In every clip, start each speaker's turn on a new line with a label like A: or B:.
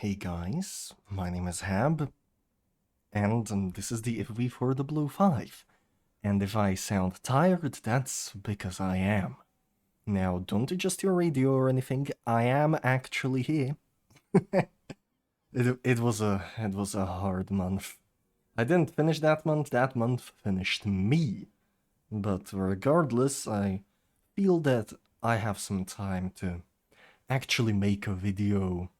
A: Hey guys, my name is Hab, and this is the FV4005. And if I sound tired, that's because I am. Now, don't adjust your radio or anything, I am actually here. it was a hard month. I didn't finish that month finished me. But regardless, I feel that I have some time to actually make a video,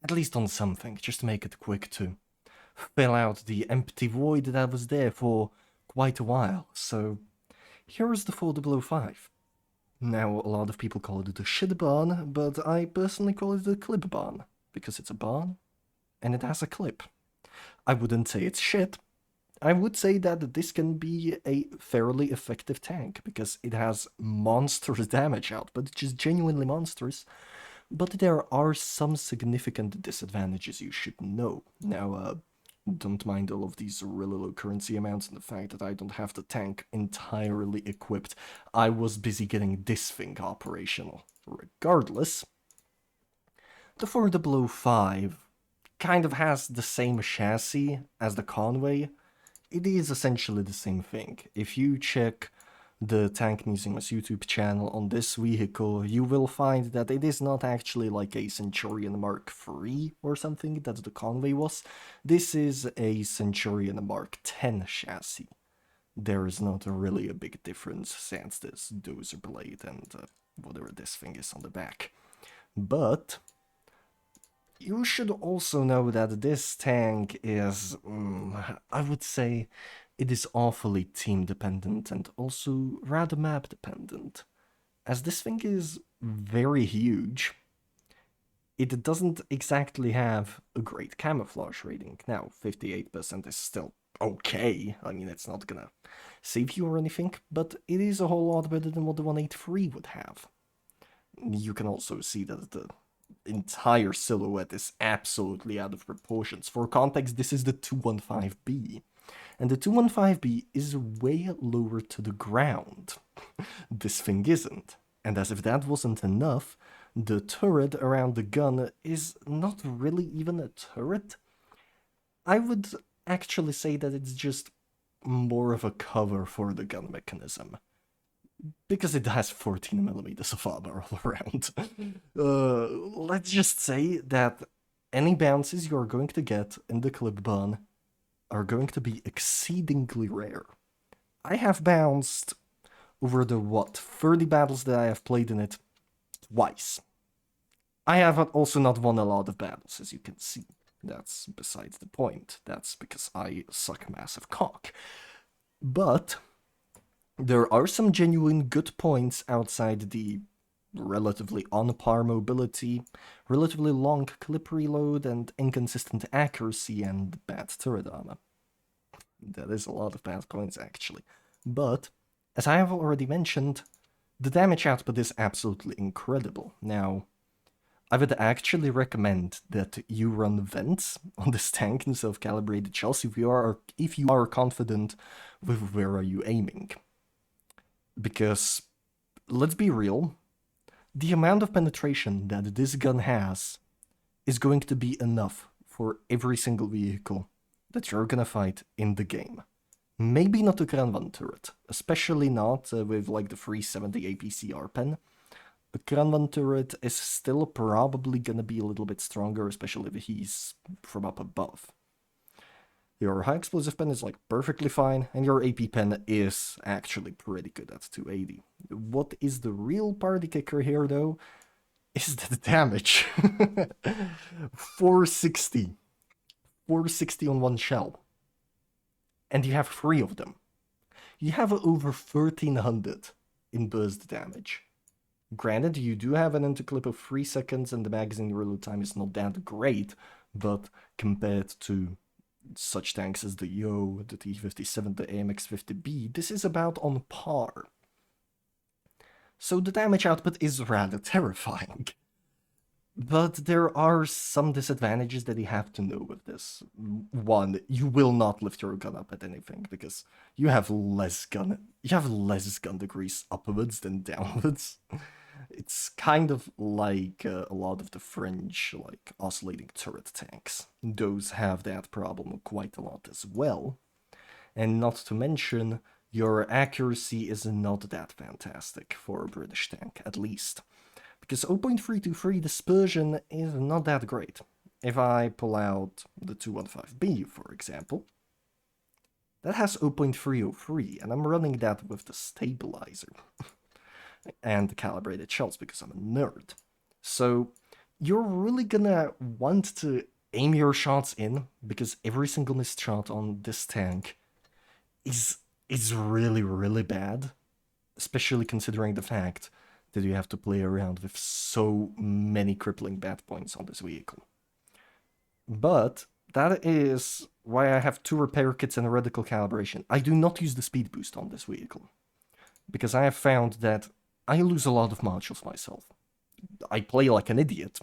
A: at least on something, just to make it quick to fill out the empty void that was there for quite a while. So here is the 4005. Now, a lot of people call it the shit barn, but I personally call it the clip barn, because it's a barn and it has a clip. I wouldn't say it's shit. I would say that this can be a fairly effective tank, because it has monstrous damage output, which is genuinely monstrous, but there are some significant disadvantages you should know. Now, don't mind all of these really low currency amounts and the fact that I don't have the tank entirely equipped. I was busy getting this thing operational. Regardless, the 4005 kind of has the same chassis as the Conway. It is essentially the same thing. If you check the Tank Museum's YouTube channel on this vehicle, you will find that it is not actually like a Centurion Mark III or something that the Conway was. This is a Centurion Mark X chassis. There is not really a big difference since this dozer blade and whatever this thing is on the back. But you should also know that this tank is, I would say, it is awfully team dependent and also rather map dependent. As this thing is very huge, it doesn't exactly have a great camouflage rating. Now, 58% is still okay. I mean, it's not gonna save you or anything, but it is a whole lot better than what the 183 would have. You can also see that the entire silhouette is absolutely out of proportions. For context, this is the 215B. And the 215B is way lower to the ground. This thing isn't. And as if that wasn't enough, the turret around the gun is not really even a turret. I would actually say that it's just more of a cover for the gun mechanism, because it has 14 millimeters of armor all around. Let's just say that any bounces you're going to get in the clip bun are going to be exceedingly rare. I have bounced over the, 30 battles that I have played in it twice. I have also not won a lot of battles, as you can see. That's besides the point. That's because I suck massive cock. But there are some genuine good points outside the relatively on-par mobility, relatively long clip reload, and inconsistent accuracy and bad turret armor. That is a lot of bad points, actually. But, as I have already mentioned, the damage output is absolutely incredible. Now, I would actually recommend that you run vents on this tank in self-calibrated shells if you are confident with where are you aiming. Because, let's be real, the amount of penetration that this gun has is going to be enough for every single vehicle that you're gonna fight in the game. Maybe not the Gran 1 turret, especially not with like the 370 APCR pen. The Gran 1 turret is still probably gonna be a little bit stronger, especially if he's from up above. Your high explosive pen is like perfectly fine, and your AP pen is actually pretty good at 280. What is the real party kicker here, though, is the damage. 460. 460 on one shell. And you have 3 of them. You have over 1300 in burst damage. Granted, you do have an interclip of 3 seconds, and the magazine reload time is not that great, but compared to such tanks as the Yo, the T-57, the AMX-50B, this is about on par. So the damage output is rather terrifying. But there are some disadvantages that you have to know with this. One, you will not lift your gun up at anything, because you have less gun degrees upwards than downwards. It's kind of like a lot of the French, like, oscillating turret tanks. Those have that problem quite a lot as well. And not to mention, your accuracy is not that fantastic for a British tank, at least. Because 0.323 dispersion is not that great. If I pull out the 215B, for example, that has 0.303, and I'm running that with the stabilizer and the calibrated shells because I'm a nerd. So you're really gonna want to aim your shots in, because every single missed shot on this tank is really, really bad, especially considering the fact that you have to play around with so many crippling bad points on this vehicle. But that is why I have 2 repair kits and a reticle calibration. I do not use the speed boost on this vehicle, because I have found that I lose a lot of modules myself. I play like an idiot,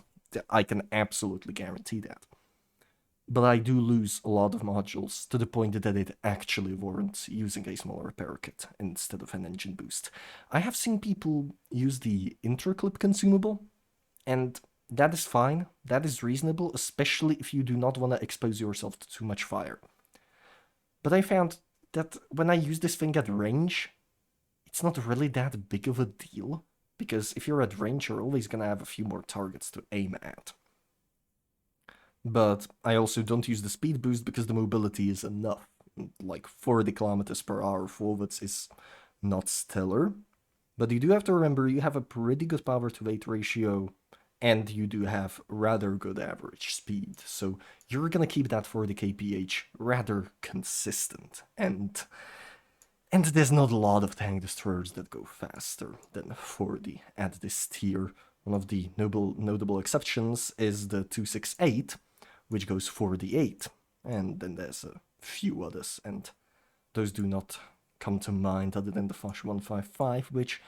A: I can absolutely guarantee that. But I do lose a lot of modules to the point that it actually warrants using a small repair kit instead of an engine boost. I have seen people use the interclip consumable, and that is fine, that is reasonable, especially if you do not want to expose yourself to too much fire. But I found that when I use this thing at range, it's not really that big of a deal, because if you're at range, you're always gonna have a few more targets to aim at. But I also don't use the speed boost because the mobility is enough. Like 40 kilometers per hour forwards is not stellar, but you do have to remember you have a pretty good power to weight ratio, and you do have rather good average speed, so you're gonna keep that 40 kph rather consistent, and there's not a lot of tank destroyers that go faster than 40 at this tier. One of the notable exceptions is the 268, which goes 48, and then there's a few others, and those do not come to mind other than the Foch 155, which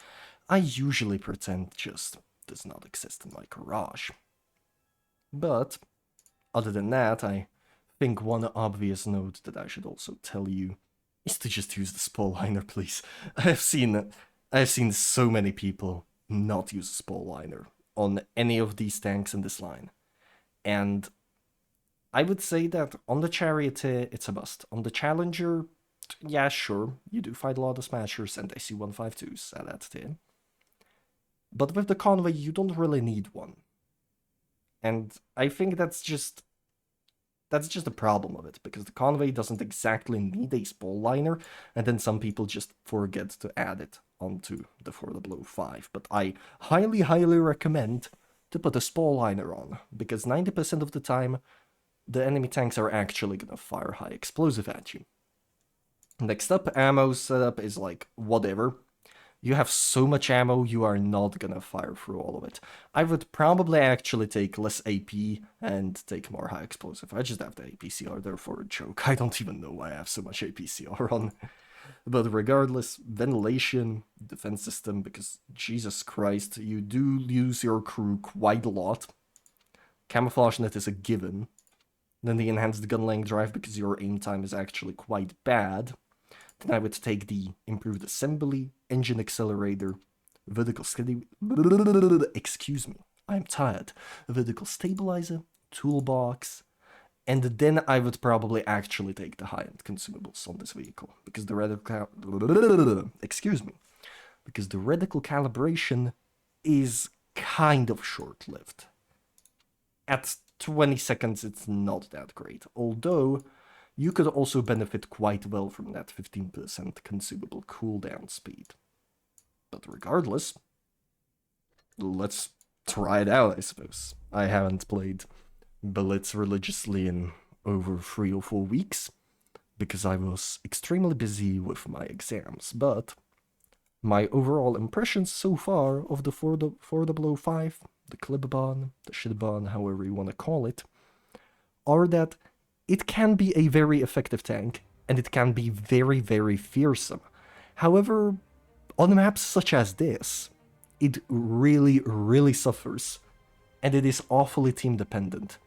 A: I usually pretend just does not exist in my garage. But other than that, I think one obvious note that I should also tell you is to just use the spall liner, please. I've seen so many people not use a spall liner on any of these tanks in this line, and I would say that on the Charioteer, it's a must. On the Challenger, yeah, sure, you do fight a lot of Smashers and AC-152s at that tier. But with the Convoy, you don't really need one. And I think that's just the problem of it, because the Convoy doesn't exactly need a spall liner, and then some people just forget to add it onto the FV4005. But I highly, highly recommend to put a spall liner on, because 90% of the time, the enemy tanks are actually gonna fire high explosive at you. Next up, ammo setup is like, whatever. You have so much ammo, you are not gonna fire through all of it. I would probably actually take less AP and take more high explosive. I just have the APCR there for a joke. I don't even know why I have so much APCR on. But regardless, ventilation, defense system, because Jesus Christ, you do lose your crew quite a lot. Camouflage net is a given. Then the enhanced gun length drive, because your aim time is actually quite bad. Then I would take the improved assembly, engine accelerator, vertical excuse me, I'm tired. Vertical stabilizer, toolbox, and then I would probably actually take the high-end consumables on this vehicle, because the reticle excuse me, because the reticle calibration is kind of short-lived. At 20 seconds, it's not that great, although you could also benefit quite well from that 15% consumable cooldown speed. But regardless, let's try it out, I suppose. I haven't played Blitz religiously in over 3 or 4 weeks, because I was extremely busy with my exams, but my overall impressions so far of the 4005, the Clip-Bon, the Shit-Bon, however you want to call it, are that it can be a very effective tank, and it can be very, very fearsome. However, on maps such as this, it really, really suffers, and it is awfully team dependent,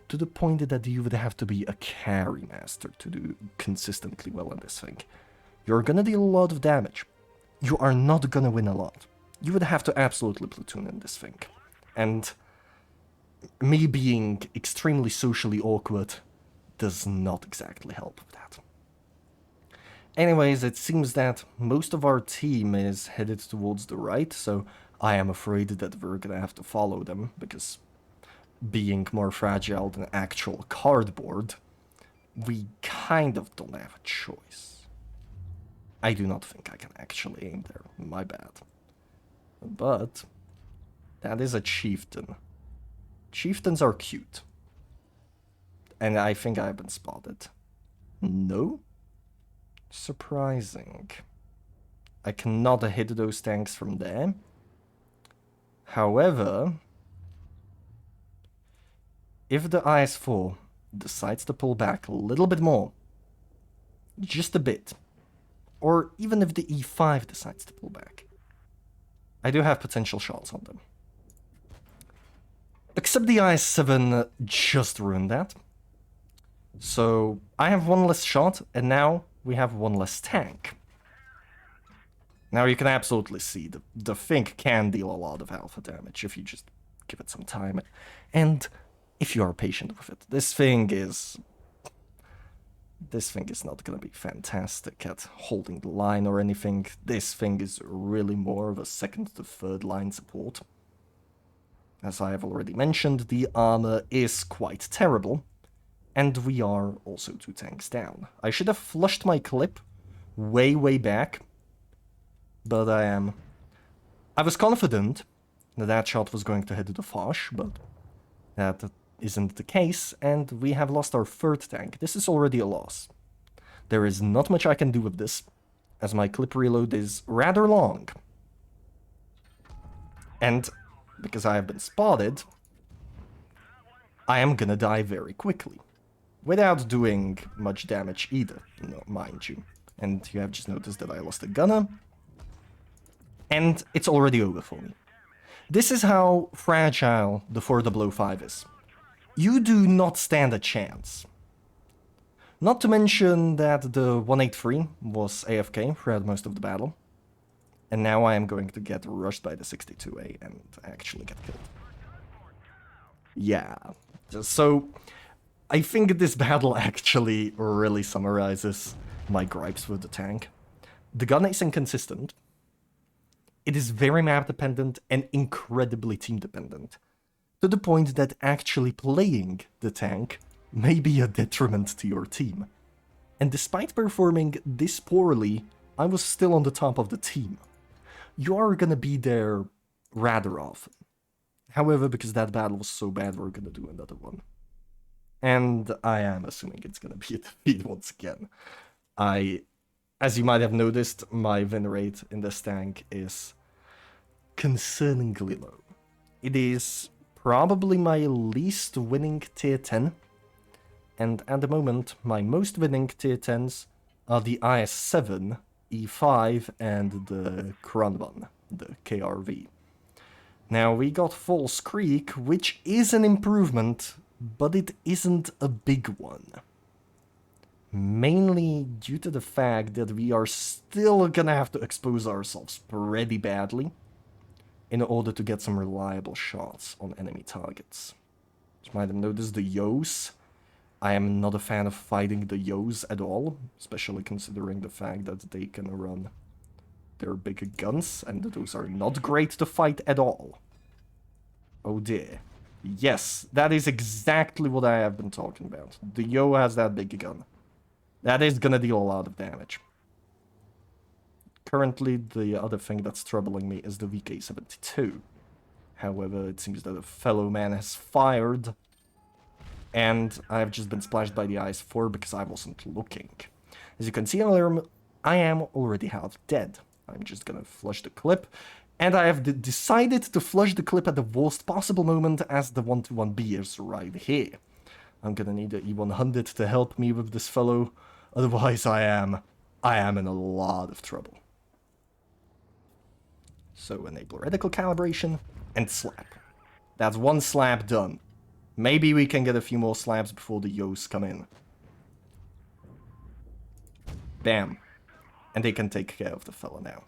A: to the point that you would have to be a carry master to do consistently well in this thing. You're gonna deal a lot of damage. You are not gonna win a lot. you would have to absolutely platoon in this thing. And me being extremely socially awkward does not exactly help with that. Anyways, it seems that most of our team is headed towards the right, so I am afraid that we're gonna have to follow them, because being more fragile than actual cardboard, we kind of don't have a choice. I do not think I can actually aim there, my bad. But that is a chieftain. Chieftains are cute. And I think I've been spotted. No? Surprising. I cannot hit those tanks from there. However, if the IS-4 decides to pull back a little bit more, just a bit, or even if the E5 decides to pull back, I do have potential shots on them. Except the IS-7 just ruined that. So I have one less shot, and now we have one less tank. Now you can absolutely see the thing can deal a lot of alpha damage if you just give it some time. And if you are patient with it, this thing is not gonna be fantastic at holding the line or anything. This thing is really more of a second to third line support. As I have already mentioned, the armor is quite terrible, and we are also 2 tanks down. I should have flushed my clip way back, but I was confident that shot was going to hit the Foch, but that isn't the case, and we have lost our 3rd tank. This is already a loss. There is not much I can do with this, as my clip reload is rather long. And because I have been spotted, I am gonna die very quickly. Without doing much damage either, mind you. And you have just noticed that I lost a gunner. And it's already over for me. This is how fragile the 4005 is. You do not stand a chance. Not to mention that the 183 was AFK throughout most of the battle. And now I am going to get rushed by the 62A and actually get killed. Yeah, so I think this battle actually really summarizes my gripes with the tank. The gun is inconsistent. It is very map dependent and incredibly team dependent, to the point that actually playing the tank may be a detriment to your team. And despite performing this poorly, I was still on the top of the team. You are gonna be there rather often. However, because that battle was so bad, we're gonna do another one. And I am assuming it's gonna be a defeat once again. As you might have noticed, my win rate in this tank is concerningly low. It is probably my least winning tier 10, and at the moment my most winning tier 10s are the IS-7, E5, and the Kronban, the KRV. Now, we got False Creek, which is an improvement, but it isn't a big one. Mainly due to the fact that we are still gonna have to expose ourselves pretty badly in order to get some reliable shots on enemy targets. You might have noticed the Yos. I am not a fan of fighting the Yos at all, especially considering the fact that they can run their big guns, and those are not great to fight at all. Oh dear. Yes, that is exactly what I have been talking about. The Yo has that big gun. That is gonna deal a lot of damage. Currently, the other thing that's troubling me is the VK-72. However, it seems that a fellow man has fired, and I've just been splashed by the IS-4 because I wasn't looking. As you can see, I am already half dead. I'm just gonna flush the clip, and I have decided to flush the clip at the worst possible moment, as the 121B is right here. I'm gonna need the E100 to help me with this fellow, otherwise I am in a lot of trouble. So enable reticle calibration, and slap. That's one slap done. Maybe we can get a few more slaps before the Yos come in. Bam. And they can take care of the fella now.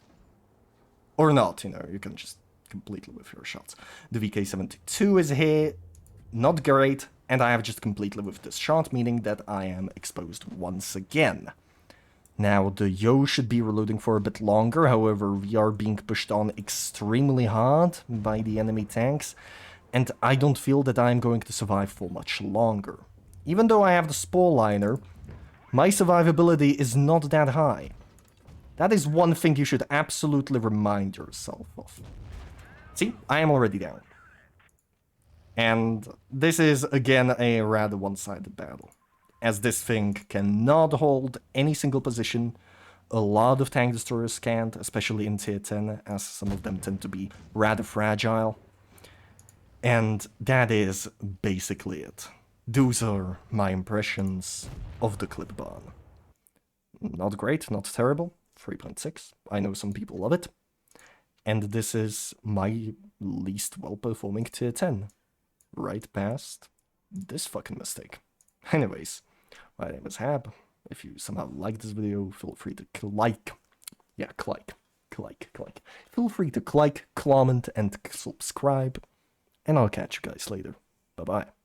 A: Or not, you know, you can just completely whiff your shots. The VK72 is here, not great, and I have just completely whiffed this shot, meaning that I am exposed once again. Now, the Yo should be reloading for a bit longer, however, we are being pushed on extremely hard by the enemy tanks, and I don't feel that I'm going to survive for much longer. Even though I have the Spore Liner, my survivability is not that high. That is one thing you should absolutely remind yourself of. See, I am already down. And this is, again, a rather one-sided battle, as this thing cannot hold any single position. A lot of tank destroyers can't, especially in tier 10, as some of them tend to be rather fragile. And that is basically it. Those are my impressions of the Clip-Bomb. Not great, not terrible. 3.6. I know some people love it. And this is my least well-performing tier 10. Right past this fucking mistake. Anyways, my name is Hab. If you somehow like this video, feel free to like. Feel free to like, comment, and subscribe. And I'll catch you guys later. Bye-bye.